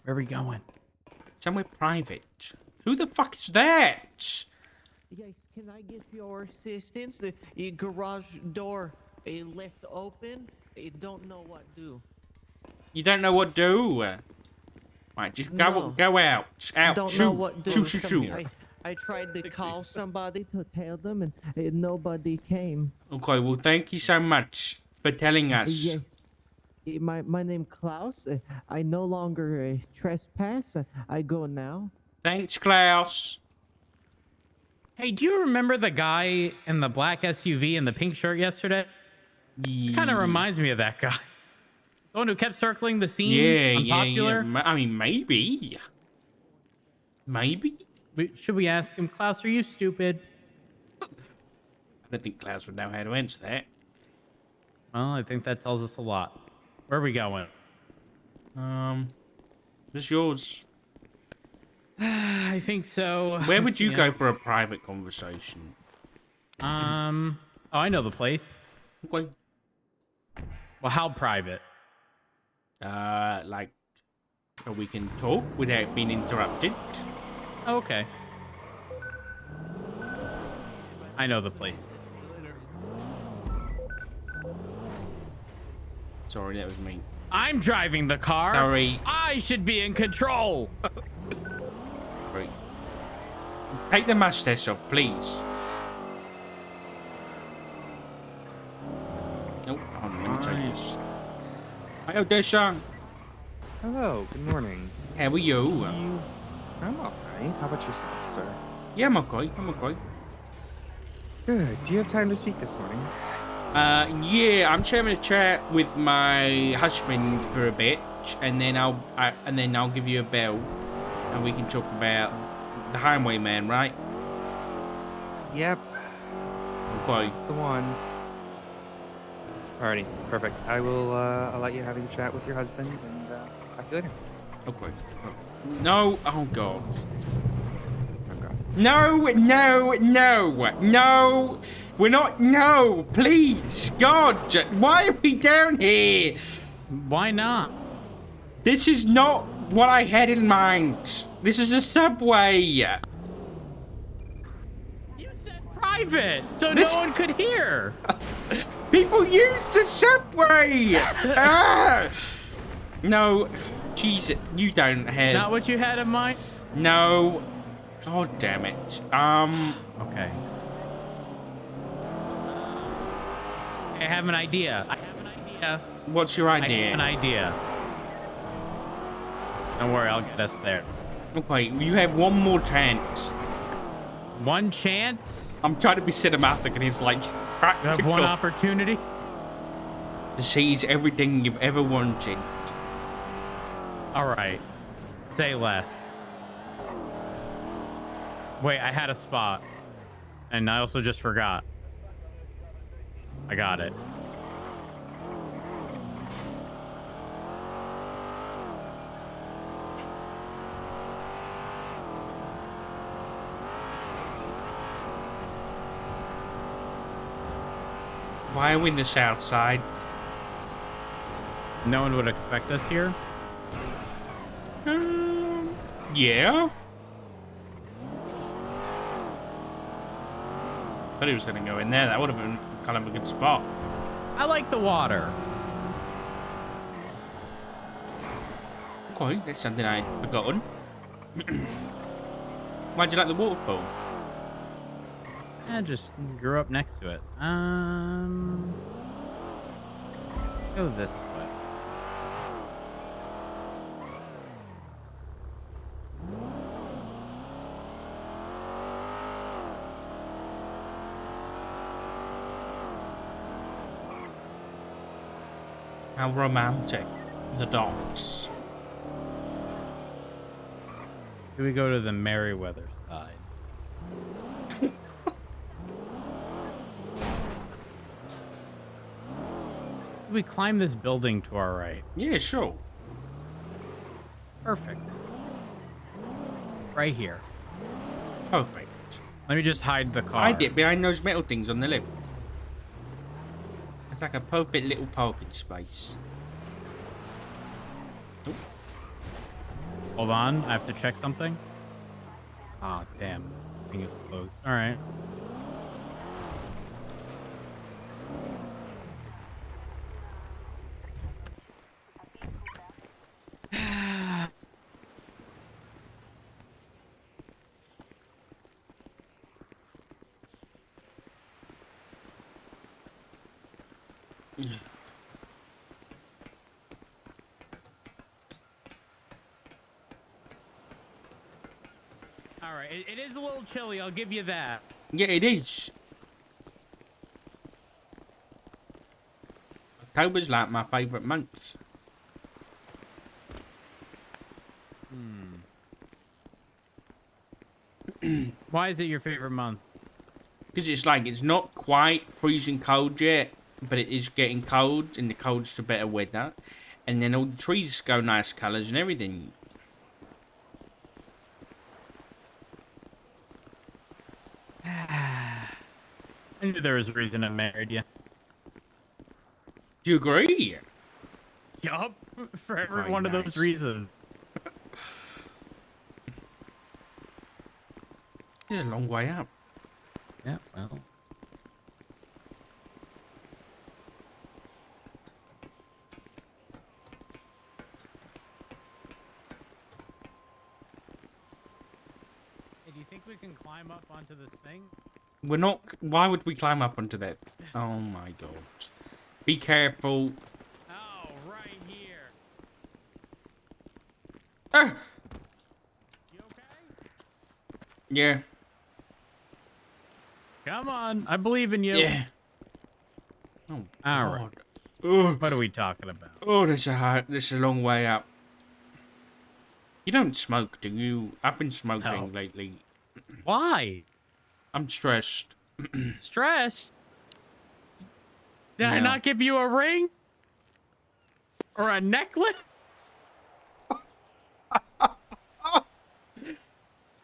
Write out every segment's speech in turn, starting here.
Where are we going? Somewhere private. Who the fuck is that? Yes, can I get your assistance? The garage door left open. I don't know what to do. You don't know what to do. Right, just go No. go out. Out. Don't shoot. know what to do. Shoot, shoot, Come shoot. here. I tried to call somebody to tell them, and nobody came. Okay, well, thank you so much for telling us. Yes. My name Klaus. I no longer trespass. I go now. Thanks, Klaus. Hey, do you remember the guy in the black SUV and the pink shirt yesterday? Kind of reminds me of that guy. The one who kept circling the scene. Unpopular. Yeah. I mean, maybe. Maybe? Should we ask him, Klaus, are you stupid? I don't think Klaus would know how to answer that. Well, I think that tells us a lot. Where are we going? It's yours. I think so. Where would you go for a private conversation? Oh, I know the place. Okay. Well, how private? Like, so we can talk without being interrupted. Okay. I know the place. Sorry, that was me. I'm driving the car. Sorry. I should be in control. Sorry. Take the mustache off, please. Nope. Hold on, let me try this. Hello, Deshaun. Hello, good morning. How are you? I'm alright. How about yourself, sir? Yeah, I'm okay. I'm okay. Good. Do you have time to speak this morning? Yeah, I'm just having a chat with my husband for a bit, and then I'll give you a bell, and we can talk about the Highwayman, right? Yep, Okay. that's the one. Alrighty, perfect. I will, I'll let you have your chat with your husband, and, talk to you later. Okay. No. Oh God. Okay. No. No. We're not. No. Please, God. Why are we down here? Why not? This is not what I had in mind. This is a subway. You said private, so This- no one could hear. People use the subway. No. Jesus, you don't have. Not what you had in mind? No. God damn it. Okay. I have an idea. What's your I idea? have an idea. Don't worry, I'll get us there. Okay, you have one more chance. One chance? I'm trying to be cinematic and he's like You practical. have one opportunity? To seize everything you've ever wanted. Alright. Say less. Wait, I had a spot. And I also just forgot. I got it. Why are we in the south side? No one would expect us here. Yeah. Thought he was gonna go in there. That would have been kind of a good spot. I like the water. Okay, that's something I'd forgotten. Why'd you like the waterfall? I just grew up next to it. Go this way. How romantic. The docks. Do we go to the Merriweather side? We climb this building to our right. Yeah, sure. Perfect. Right here. Perfect. Let me just hide the car. I did behind those metal things on the left. It's like a perfect little parking space. Oh. Hold on, I have to check something. Ah, damn. Thing is closed. All right. All right, it is a little chilly. I'll give you that. Yeah, it is. October's like my favourite month. Why is it your favorite month? Because it's like, it's not quite freezing cold yet, but it is getting cold, and the cold's the better weather. And then all the trees go nice colours and everything. I knew there was a reason I married you. Do you agree? Yup, for every Quite one of nice. those reasons. It's a long way up. Yeah, well. Hey, do you think we can climb up onto this thing? We're not... Why would we climb up onto that? Oh my god. Be careful. Oh, right here. Ah! You okay? Yeah. Come on, I believe in you. Yeah. Oh, All god. right. Ugh. What are we talking about? Oh, this is a long way up. You don't smoke, do you? I've been smoking No. lately. Why? I'm stressed. Stress? Did I Yeah. not give you a ring? Or a necklace?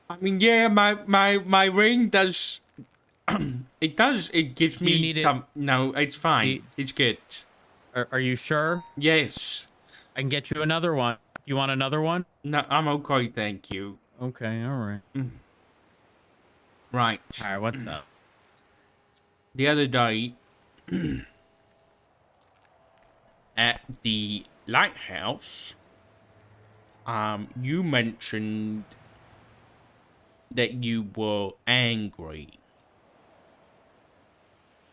I mean, yeah, my ring does. It does. It gives Do you me. need it? No, it's fine. It's good. Are you sure? Yes. I can get you another one. You want another one? No, I'm okay, thank you. Okay, all right. Right. All right, what's up? The other day, at the lighthouse, you mentioned that you were angry.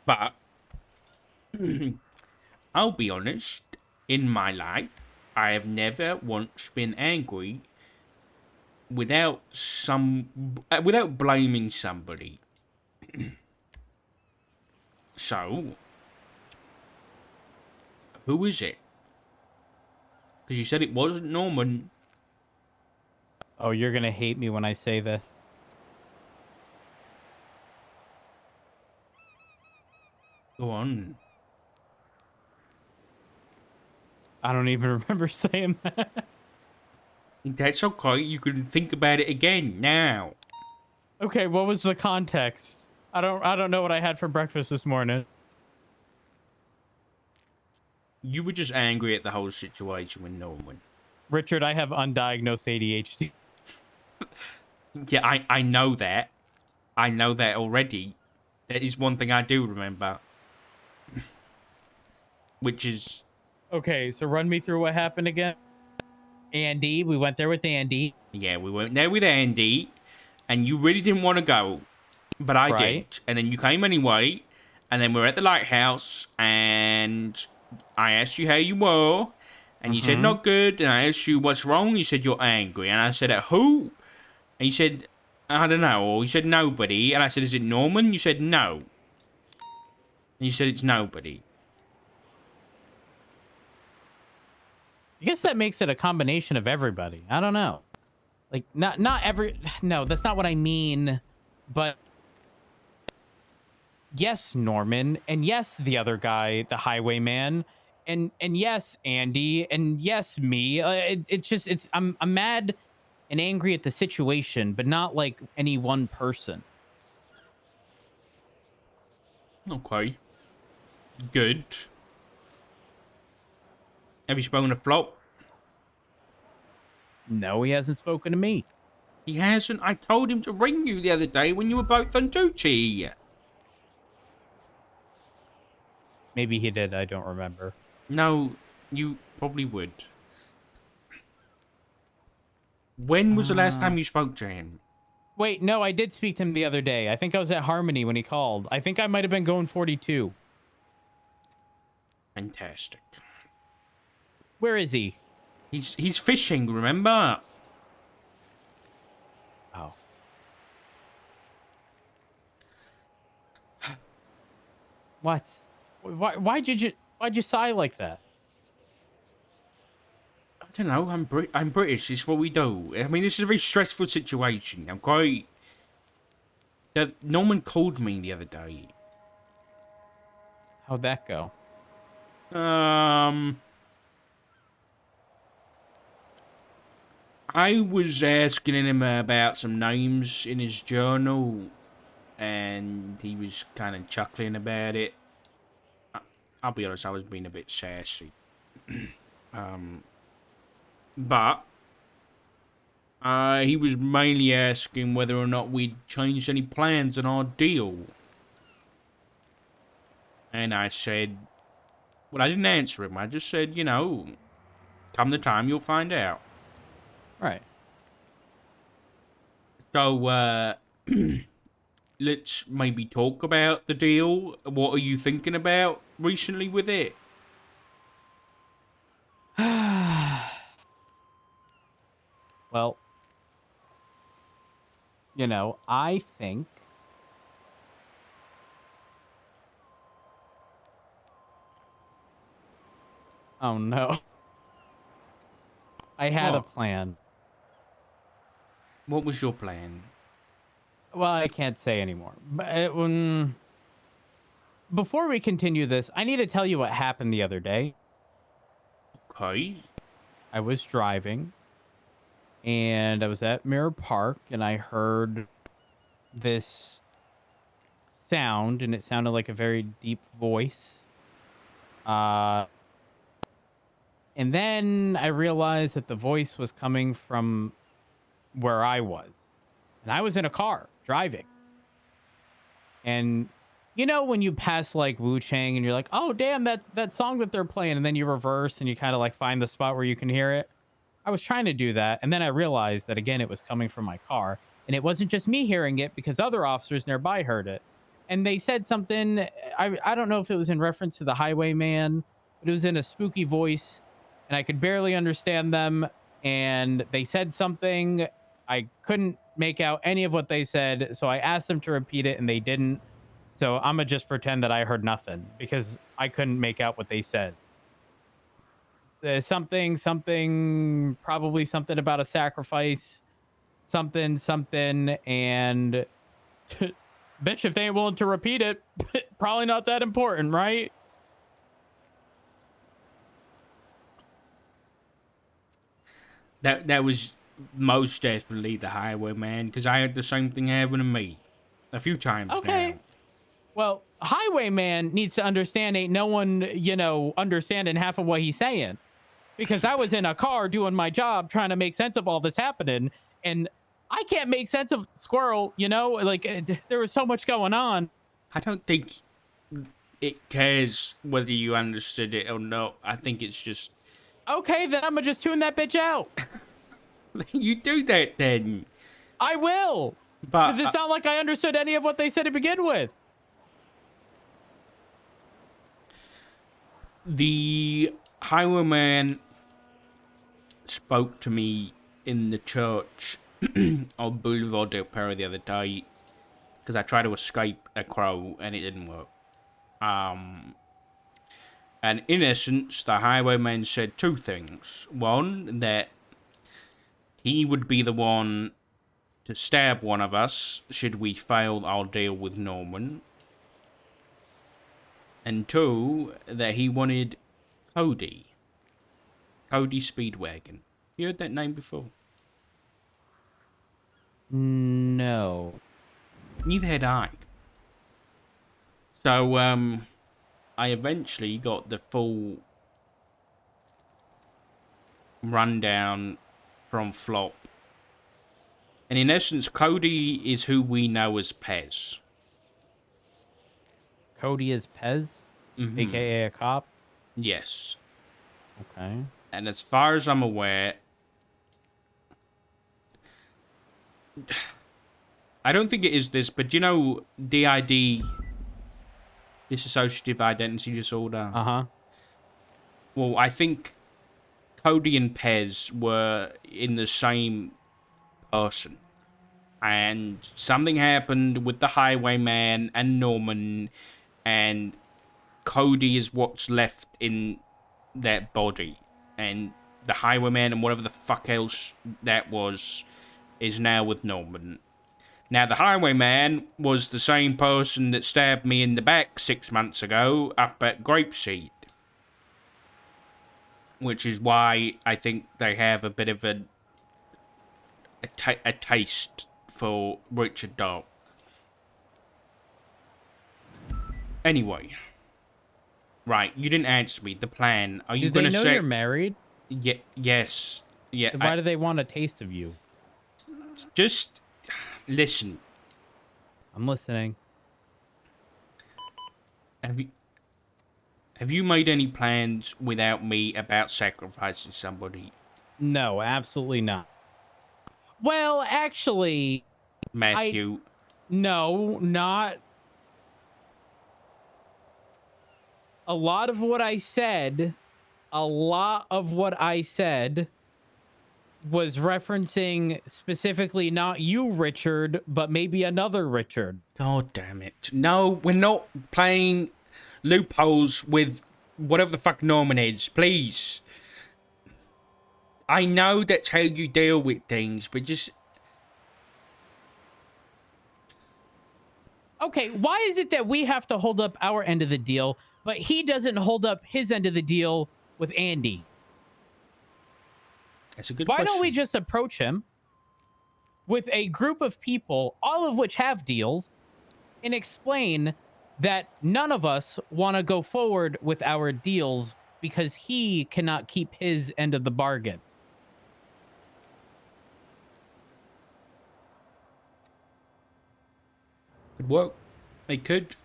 But I'll be honest, in my life, I have never once been angry without without blaming somebody. So, who is it? Because you said it wasn't Norman. Oh, you're gonna hate me when I say this. Go on. I don't even remember saying that. That's okay. You can think about it again now. Okay, what was the context? I don't know what I had for breakfast this morning. You were just angry at the whole situation with Norman. Richard, I have undiagnosed ADHD. Yeah, I know that. I know that already. That is one thing I do remember. Which is... Okay, so run me through what happened again. Andy, we went there with Andy. Yeah, we went there with Andy. And you really didn't want to go. But I Right. did. And then you came anyway. And then we were at the lighthouse. And I asked you how you were. And you said not good. And I asked you what's wrong. You said you're angry. And I said, at who? And you said, I don't know. Or you said nobody. And I said, is it Norman? You said no. And you said it's nobody. I guess that makes it a combination of everybody. I don't know. Like not every no, that's not what I mean. But yes, Norman, and yes, the other guy, the highwayman, and yes, Andy, and yes, me. I'm mad and angry at the situation, but not like any one person. Okay. Good. Have you spoken to Flop? No, he hasn't spoken to me. He hasn't. I told him to ring you the other day when you were both on duty. Maybe he did. I don't remember. No, you probably would. When was the last time you spoke to him? Wait, no, I did speak to him the other day. I think I was at Harmony when he called. I think I might have been going 42. Fantastic. Where is he? He's fishing, remember? Oh. What? Why'd you sigh like that? I don't know. I'm British. It's what we do. I mean, this is a very stressful situation. I'm quite. Norman called me the other day. How'd that go? I was asking him about some names in his journal, and he was kind of chuckling about it. I'll be honest, I was being a bit sassy. But he was mainly asking whether or not we'd changed any plans on our deal. And I said, well, I didn't answer him. I just said, you know, come the time, you'll find out. Right. So, let's maybe talk about the deal. What are you thinking about recently with it? Well, you know, I think oh no. I had a What? plan. What was your plan? Well, I can't say anymore. But before we continue this, I need to tell you what happened the other day. Okay. I was driving and I was at Mirror Park and I heard this sound and it sounded like a very deep voice. And then I realized that the voice was coming from where I was. And I was in a car driving. And you know when you pass like Wu Chang and you're like, oh damn, that song that they're playing, and then you reverse and you kind of like find the spot where you can hear it. I was trying to do that, and then I realized that again it was coming from my car, and it wasn't just me hearing it because other officers nearby heard it, and they said something. I don't know if it was in reference to the Highwayman, but it was in a spooky voice, and I could barely understand them. And they said something. I couldn't make out any of what they said, so I asked them to repeat it, and they didn't. So I'm gonna just pretend that I heard nothing because I couldn't make out what they said. Something, probably something about a sacrifice, something, and bitch, if they ain't willing to repeat it, probably not that important, right? That was most definitely the Highwayman, because I had the same thing happen to me a few times Okay. now. Well, Highwayman needs to understand ain't no one, you know, understanding half of what he's saying. Because I was in a car doing my job trying to make sense of all this happening. And I can't make sense of Squirrel, you know? Like, there was so much going on. I don't think it cares whether you understood it or not. I think it's just... Okay, then I'm going to just tune that bitch out. You do that then. I will. But Because it's not like I understood any of what they said to begin with. The Highwayman spoke to me in the church on Boulevard del Perro the other day because I tried to escape a crow and it didn't work. And in essence, the Highwayman said two things. One, that he would be the one to stab one of us should we fail our deal with Norman. And two, that he wanted Cody. Cody Speedwagon. You heard that name before? No. Neither had I. So, I eventually got the full rundown from Flop. And in essence, Cody is who we know as Pez. Cody is Pez, aka a cop. Yes. Okay. And as far as I'm aware, I don't think it is this, but you know DID, dissociative identity disorder? Uh-huh. Well, I think Cody and Pez were in the same person. And something happened with the Highwayman and Norman, and Cody is what's left in that body. And the Highwayman and whatever the fuck else that was is now with Norman. Now, the Highwayman was the same person that stabbed me in the back 6 months ago up at Grapeseed. Which is why I think they have a bit of a taste for Richard Dog. Anyway. Right, you didn't answer me. The plan. Are you going to say... Do they know you're married? Yes. Yeah. Why do they want a taste of you? Just listen. I'm listening. Have you made any plans without me about sacrificing somebody? No, absolutely not. Well, actually... Matthew. No, not... A lot of what I said was referencing specifically not you, Richard, but maybe another Richard. God damn it. No, we're not playing loopholes with whatever the fuck Norman is, please. I know that's how you deal with things, but just... Okay, why is it that we have to hold up our end of the deal, but he doesn't hold up his end of the deal with Andy? That's a good question. Why don't we just approach him with a group of people, all of which have deals, and explain that none of us want to go forward with our deals because he cannot keep his end of the bargain? Could work. They could.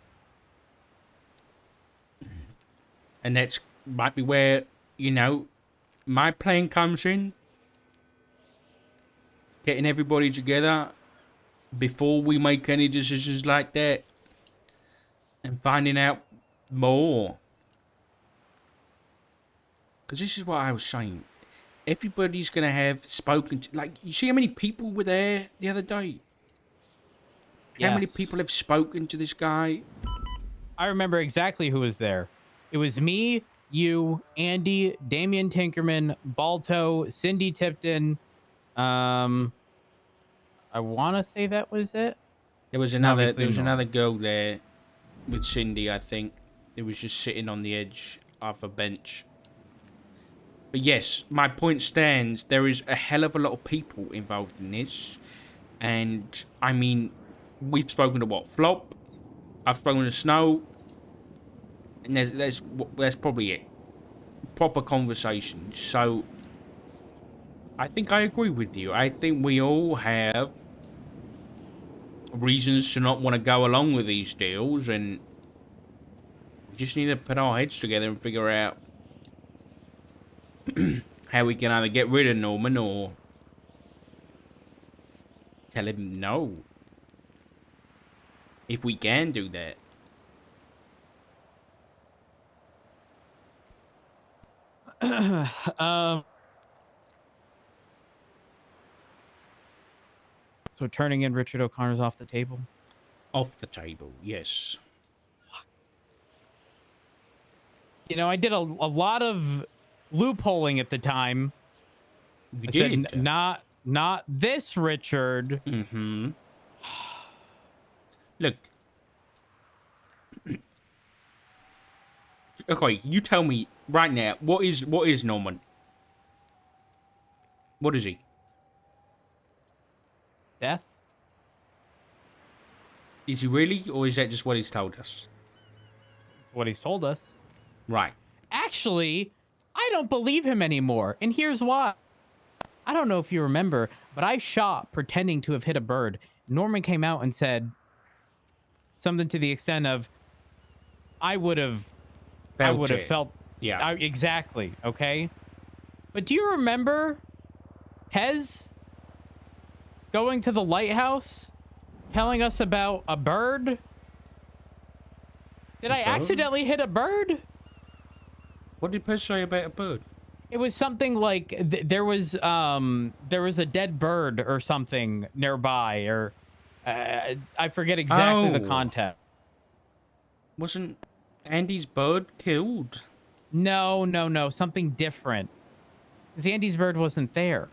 And that's might be where, you know, my plan comes in. Getting everybody together before we make any decisions like that. And finding out more. Because this is what I was saying. Everybody's going to have spoken to... Like, you see how many people were there the other day? How many people have spoken to this guy? I remember exactly who was there. It was me, you, Andy, Damian Tinkerman, Balto, Cindy Tipton. I want to say that was it. There was another girl there with Cindy, I think. It was just sitting on the edge of a bench. But yes, my point stands. There is a hell of a lot of people involved in this. And, I mean... We've spoken to what? Flop? I've spoken to Snow. And that's probably it. Proper conversation. So, I think I agree with you. I think we all have reasons to not want to go along with these deals. And we just need to put our heads together and figure out how we can either get rid of Norman or tell him no. If we can do that. So turning in Richard O'Connor's off the table? Off the table, yes. You know, I did a lot of loopholing at the time. You I did? said, not this Richard. Mm-hmm. Look. Okay, you tell me right now, what is Norman? What is he? Death? Is he really, or is that just what he's told us? That's what he's told us. Right. Actually, I don't believe him anymore, and here's why. I don't know if you remember, but I shot pretending to have hit a bird. Norman came out and said something to the extent of, I would have Felt it. felt Yeah. exactly, okay? But do you remember Hez going to the lighthouse telling us about a bird? Did I accidentally hit a bird? What did Pez say about a bird? It was something like there was a dead bird or something nearby, or I forget exactly the Oh. context. Wasn't Andy's bird killed? No, something different. Because Andy's bird wasn't there.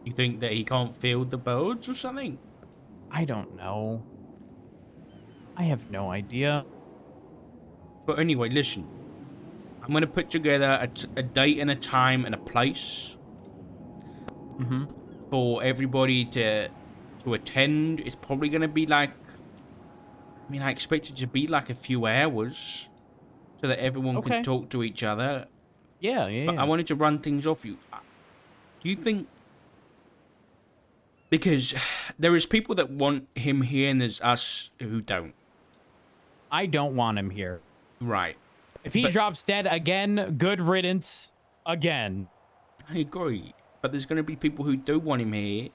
You think that he can't field the birds or something? I don't know. I have no idea. But anyway, listen. I'm going to put together a date and a time and a place for everybody to attend. It's probably going to be like... I mean, I expect it to be like a few hours so that everyone can talk to each other. Yeah. But I wanted to run things off you. Do you think... Because there is people that want him here and there's us who don't. I don't want him here. Right. If he drops dead again, good riddance again. I agree. But there's going to be people who do want him here.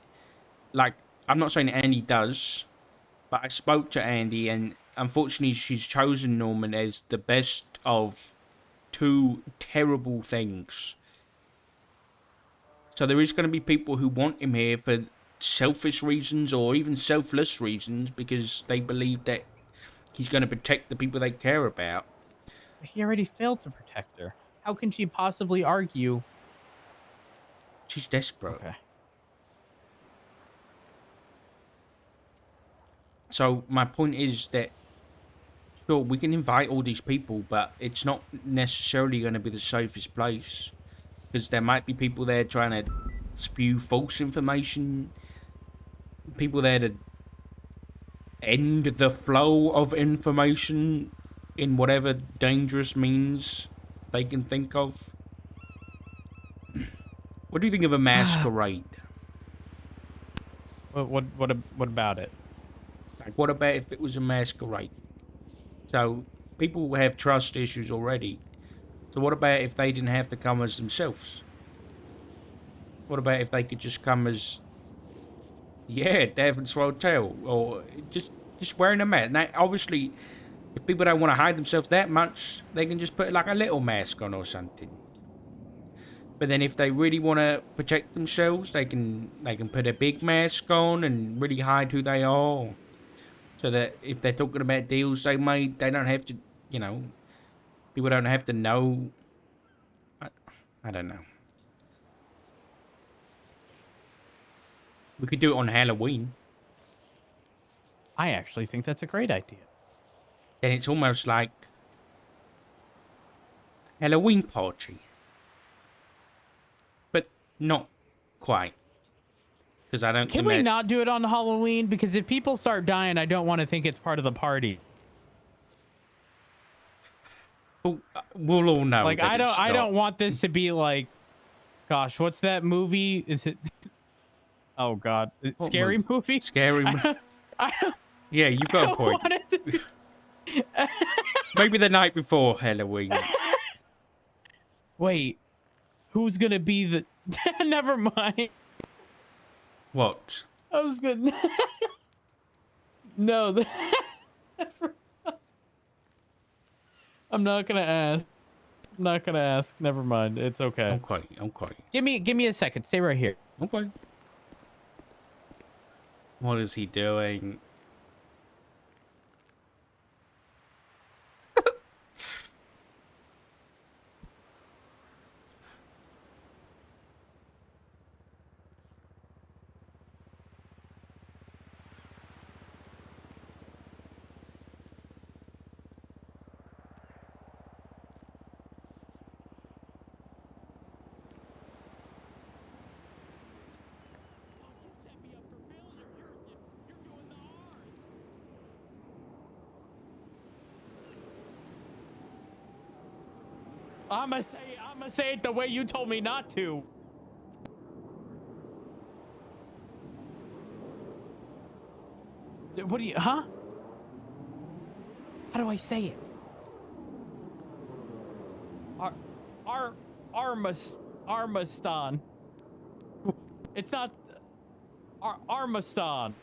Like, I'm not saying Andy does, but I spoke to Andy and unfortunately she's chosen Norman as the best of two terrible things. So there is going to be people who want him here for selfish reasons or even selfless reasons because they believe that he's going to protect the people they care about. He already failed to protect her. How can she possibly argue? She's desperate. Okay. So my point is that, sure, we can invite all these people, but it's not necessarily going to be the safest place. Because there might be people there trying to spew false information. People there to end the flow of information in whatever dangerous means they can think of. What do you think of a masquerade? What about it? Like, what about if it was a masquerade? So, people have trust issues already. So what about if they didn't have to come as themselves? What about if they could just come as... Yeah, Davin's Hotel. Or just wearing a mask. Now, obviously, if people don't want to hide themselves that much, they can just put like a little mask on or something. But then if they really want to protect themselves, they can put a big mask on and really hide who they are. So that if they're talking about deals they made, they don't have to, you know, people don't have to know. I don't know. We could do it on Halloween. I actually think that's a great idea. Then it's almost like Halloween party. But not quite. Because I don't... Can we not do it on Halloween? Because if people start dying, I don't want to think it's part of the party. We'll all know. Like, I don't want this to be like, gosh, what's that movie? Is it... Oh, God. Scary movie? Scary movie. Yeah, you've got a point. Maybe the night before Halloween. Wait. Who's going to be the... Never mind. What? I was gonna... No. I'm not gonna ask. I'm not gonna ask. Never mind. It's okay. Okay. Give me a second. Stay right here. Okay. What is he doing? I'ma say it the way you told me not to. What do you, huh? How do I say it? Armaston. It's not Armaston.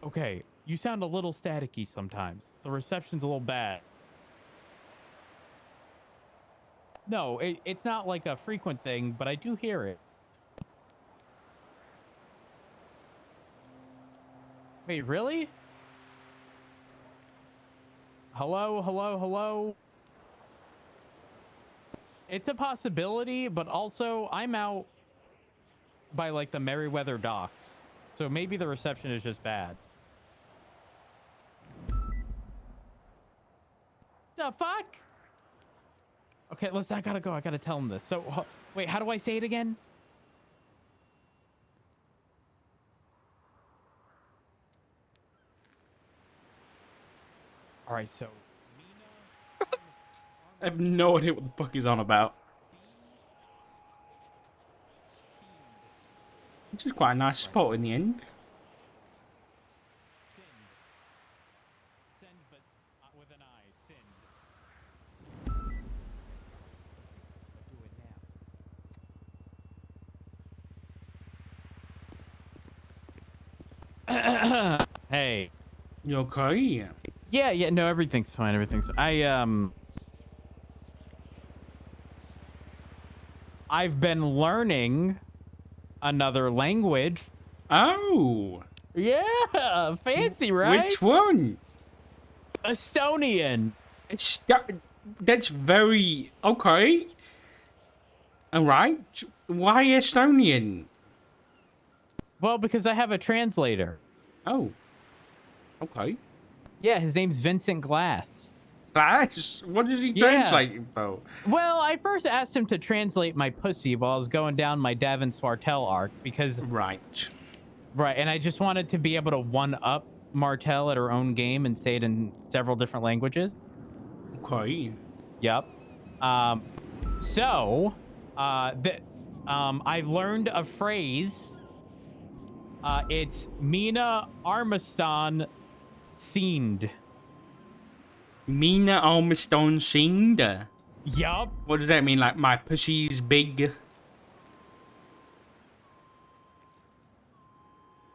Okay, you sound a little staticky sometimes. The reception's a little bad. No, it's not like a frequent thing, but I do hear it. Wait, really? Hello, hello, hello? It's a possibility, but also I'm out by like the Merriweather docks. So maybe the reception is just bad. The fuck? Okay, listen, I gotta go. I gotta tell him this. So, wait, how do I say it again? All right, so I have no idea what the fuck he's on about. Which is quite a nice spot in the end. Send, but with an I. Send. Do it now. Hey. You okay? Yeah, no, everything's fine. Everything's I've been learning another language. Oh. Yeah, fancy, right? Which one? Estonian. That's very okay. All right. Why Estonian? Well, because I have a translator. Oh. Okay. Yeah, his name's Vincent Glass. Glass? What is he Yeah. translating for? Well, I first asked him to translate my pussy while I was going down my Davin Swartel arc because... Right. Right, and I just wanted to be able to one-up Martel at her own game and say it in several different languages. Okay. Yep. I learned a phrase. It's Mina Armaston Seemed. Mina Armstrong Seemed? Yup. What does that mean? Like, my pussy's big?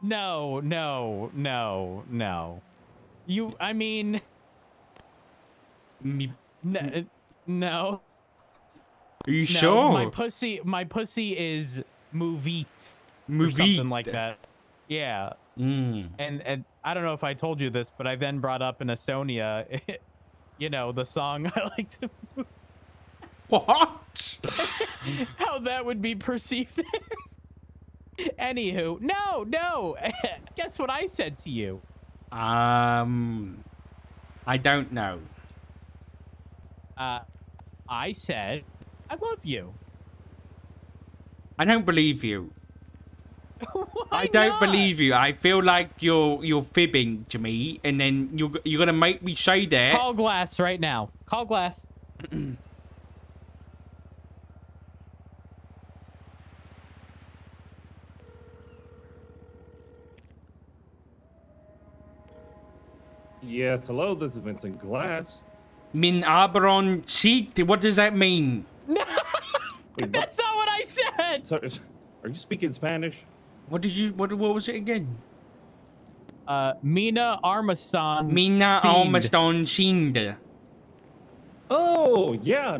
No. I mean... No. Are you No, sure? my pussy is Movit. Or Movit. something like that. Yeah. Mm. And I don't know if I told you this, but I then brought up in Estonia, you know, the song I like to move. What? How that would be perceived there. Anywho, no. Guess what I said to you? I don't know. I said, I love you. I don't believe you. Why I don't not? believe you. I feel like you're fibbing to me, and then you're gonna make me say that. Call Glass right now. Call Glass. Yes, hello, this is Vincent Glass. Min Arboron seat. What does that mean? No, Wait, that's not what I said. So, are you speaking Spanish? What did you? What was it again? Mina Armaston. Mina Seemed. Armstrong seemed. Oh, yeah.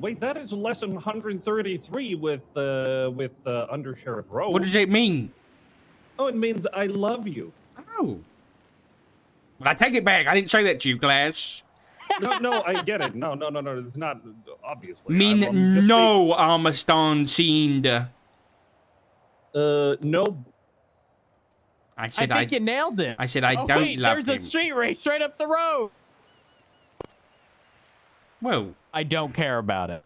Wait, that is lesson 133 with Under Sheriff Rhodes. What does it mean? Oh, it means I love you. Oh. Well, I take it back. I didn't say that to you, Glass. No, I get it. No, it's not, obviously. Mean I'm just no Armstrong seemed. no. I I said think you nailed it. I said I Oh, don't wait, love there's him. a street race right up the road. Well, I don't care about it.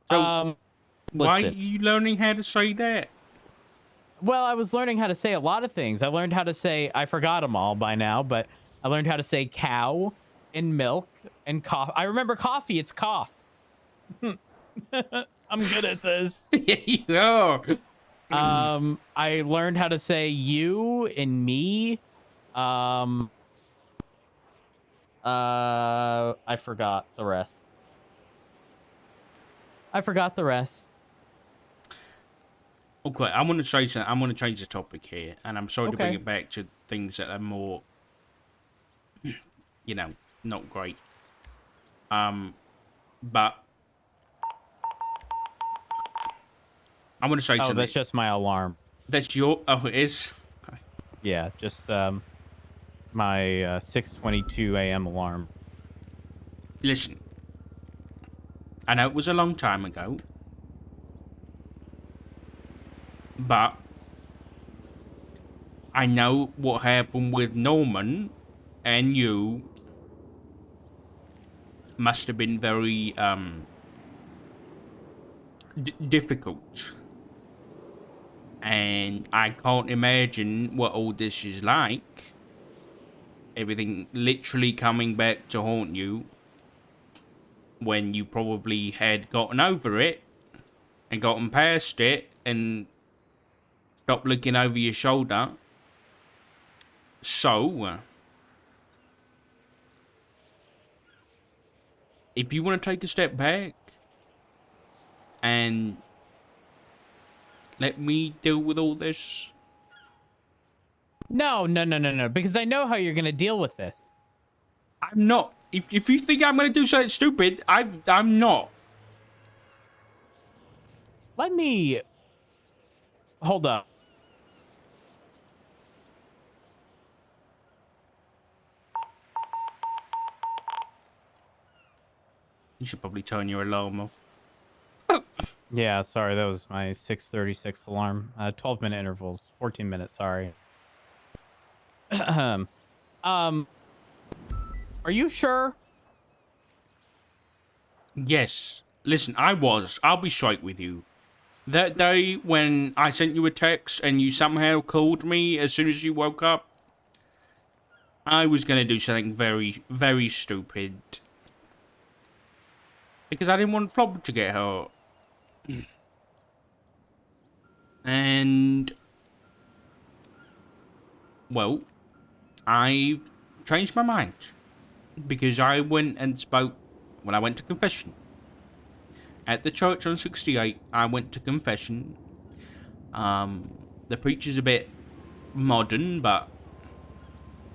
So, why are listen. you learning how to say that? Well, I was learning how to say a lot of things. I learned how to say, I forgot them all by now, but I learned how to say cow and milk and cough. I remember coffee. It's cough. I'm good at this. Yeah, you are. I learned how to say you and me. I forgot the rest. Okay, I want to say something. I want to change the topic here, and I'm sorry to bring Okay. it back to things that are more, you know, not great. But I want to say Oh, something. that's just my alarm. That's your. Oh, it is. Okay. Yeah, just my 6:22 a.m. alarm. Listen, I know it was a long time ago, but I know what happened with Norman and you must have been very difficult. And I can't imagine what all this is like. Everything literally coming back to haunt you when you probably had gotten over it and gotten past it and stopped looking over your shoulder. So, if you want to take a step back and let me deal with all this. No, because I know how you're gonna deal with this. I'm not. If you think I'm going to do something stupid, I'm not. Let me hold up. You should probably turn your alarm off. Yeah, sorry, that was my 6:36 alarm. 12-minute intervals, 14 minutes. Sorry. Are you sure? Yes. Listen, I'll be straight with you. That day when I sent you a text and you somehow called me as soon as you woke up, I was going to do something very, very stupid. Because I didn't want Flob to get hurt. And, well, I've changed my mind. Because I went and spoke when I went to confession. At the church on 68, I went to confession. The preacher's a bit modern, but,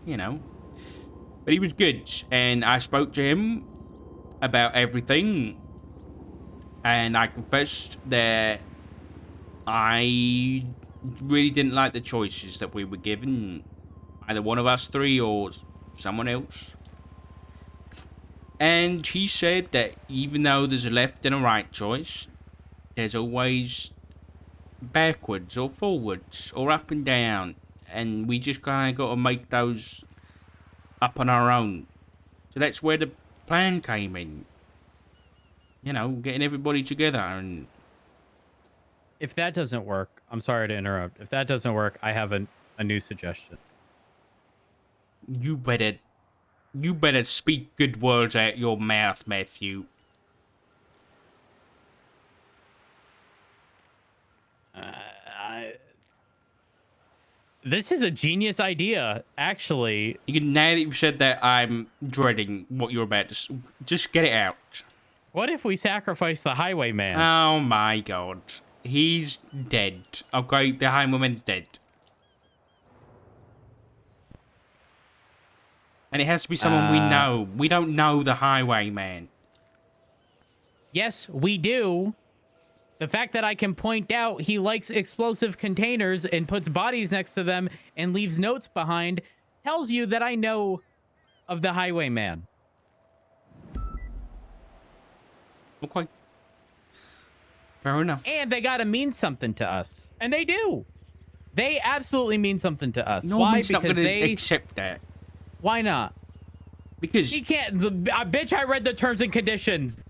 you know. But he was good, and I spoke to him about everything. And I confessed that I really didn't like the choices that we were given. Either one of us three or someone else. And he said that even though there's a left and a right choice, there's always backwards or forwards or up and down. And we just kind of got to make those up on our own. So that's where the plan came in. You know, getting everybody together. And If that doesn't work, I'm sorry to interrupt. If that doesn't work, I have a new suggestion. you better speak good words out your mouth, Matthew. This is a genius idea, actually. Now that you've said that, I'm dreading what you're about to... Just get it out. What if we sacrifice the highwayman? Oh my god. He's dead. Okay, the highwayman's dead. And it has to be someone we know. We don't know the highwayman. Yes, we do. The fact that I can point out he likes explosive containers and puts bodies next to them and leaves notes behind tells you that I know of the highwayman. Okay. Fair enough. And they gotta mean something to us. And they do. They absolutely mean something to us. No Why? one's not Because gonna they... accept that. Why not? Because... He can't... bitch, I read the terms and conditions.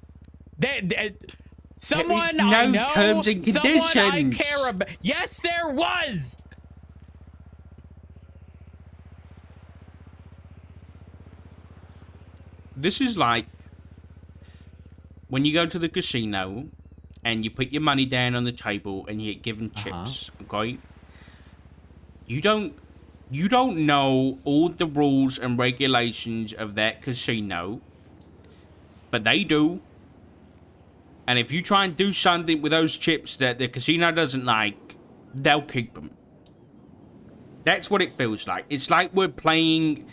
Someone no I know, terms and someone I conditions. care about. Yes, there was. This is like when you go to the casino and you put your money down on the table and you get given chips, okay? You don't know all the rules and regulations of that casino, but they do. And if you try and do something with those chips that the casino doesn't like, they'll keep them. That's what it feels like. It's like we're playing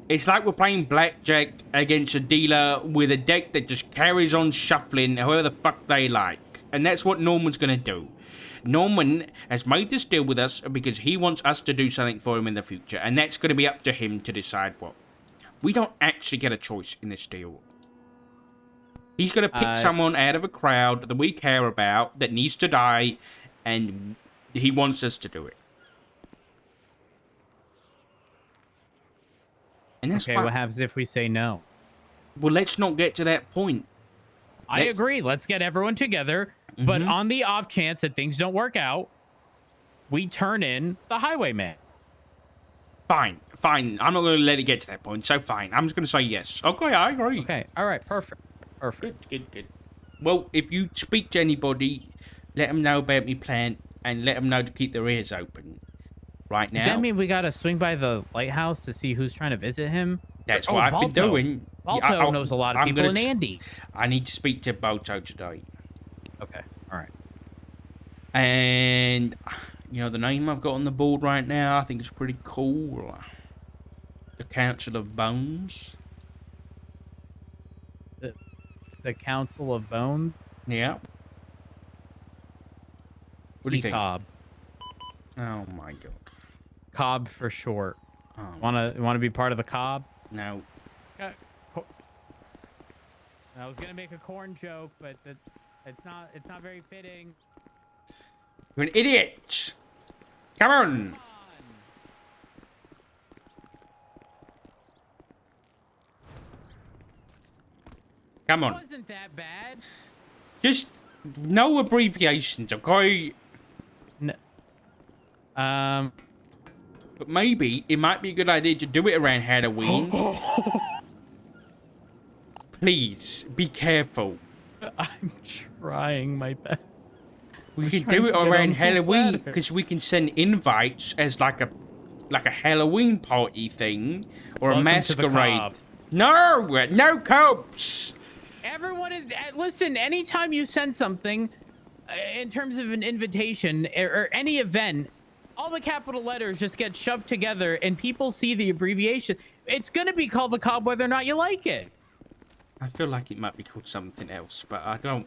blackjack against a dealer with a deck that just carries on shuffling however the fuck they like. And that's what Norman's gonna do. Norman has made this deal with us because he wants us to do something for him in the future. And that's gonna be up to him to decide what. We don't actually get a choice in this deal. He's gonna pick someone out of a crowd that we care about that needs to die, and he wants us to do it. And that's Okay, what happens if we say no? Well, let's not get to that point. I agree. Let's get everyone together. But on the off chance that things don't work out, we turn in the highwayman. Fine. I'm not going to let it get to that point. So fine. I'm just going to say yes. Okay, I agree. Okay. All right. Perfect. Good. Well, if you speak to anybody, let them know about me plan and let them know to keep their ears open. Right now. Does that mean we got to swing by the lighthouse to see who's trying to visit him? That's what I've been doing. Balto knows a lot of people in Andy. I need to speak to Balto today. Okay. All right. And, you know, the name I've got on the board right now, I think it's pretty cool. The Council of Bones. The Council of Bones? Yeah. What do you think? Cobb. Oh my god. Cobb for short. Oh. Wanna be part of the Cobb? No. I was gonna make a corn joke, but it's not very fitting. You're an idiot. Come on. Come on. It wasn't that bad. Just no abbreviations, okay? No. But maybe it might be a good idea to do it around Halloween. Please be careful. I'm trying my best. We can do it around Halloween because we can send invites as like a Halloween party thing or a masquerade. No cops. Everyone is listen. Anytime you send something in terms of an invitation or any event, all the capital letters just get shoved together and people see the abbreviation. It's gonna be called the Cobb whether or not you like it. I feel like it might be called something else, but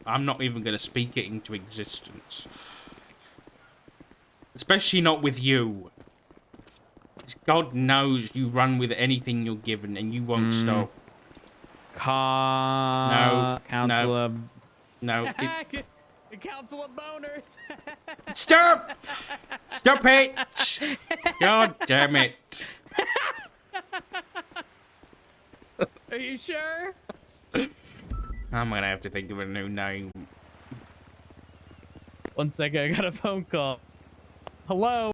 I'm not even gonna speak it into existence. Especially not with you. God knows you run with anything you're given and you won't stop. Council of... No. The Council of Boners. Stop! Stop it! God damn it. Are you sure? I'm gonna have to think of a new name. 1 second, I got a phone call. Hello?